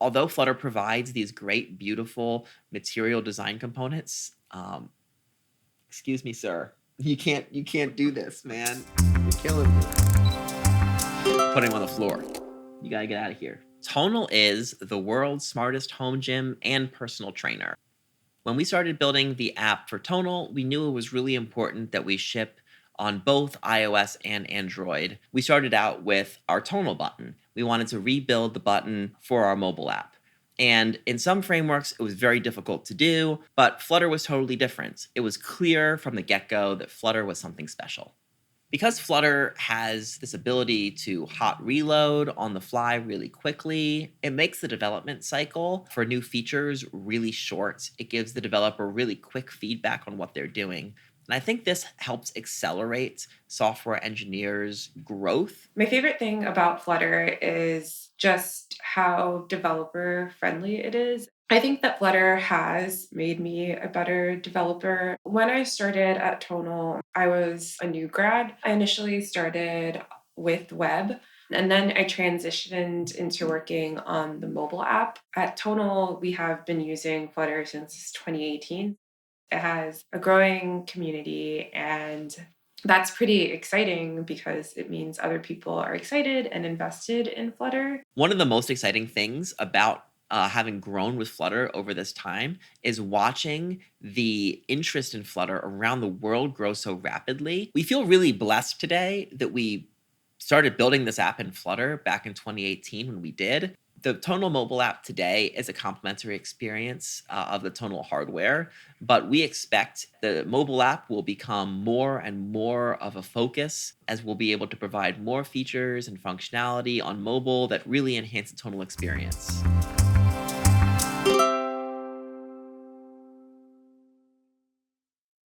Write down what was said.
although Flutter provides these great, beautiful material design components, excuse me, sir, you can't do this, man. You're killing me. Putting him on the floor. You gotta get out of here. Tonal is the world's smartest home gym and personal trainer. When we started building the app for Tonal, we knew it was really important that we ship on both iOS and Android. We started out with our Tonal button. We wanted to rebuild the button for our mobile app. And in some frameworks, it was very difficult to do, but Flutter was totally different. It was clear from the get-go that Flutter was something special. Because Flutter has this ability to hot reload on the fly really quickly, it makes the development cycle for new features really short. It gives the developer really quick feedback on what they're doing. And I think this helps accelerate software engineers' growth. My favorite thing about Flutter is just how developer friendly it is. I think that Flutter has made me a better developer. When I started at Tonal, I was a new grad. I initially started with web, and then I transitioned into working on the mobile app. At Tonal, we have been using Flutter since 2018. It has a growing community, and that's pretty exciting because it means other people are excited and invested in Flutter. One of the most exciting things about having grown with Flutter over this time is watching the interest in Flutter around the world grow so rapidly. We feel really blessed today that we started building this app in Flutter back in 2018 when we did. The Tonal mobile app today is a complementary experience of the Tonal hardware, but we expect the mobile app will become more and more of a focus as we'll be able to provide more features and functionality on mobile that really enhance the Tonal experience.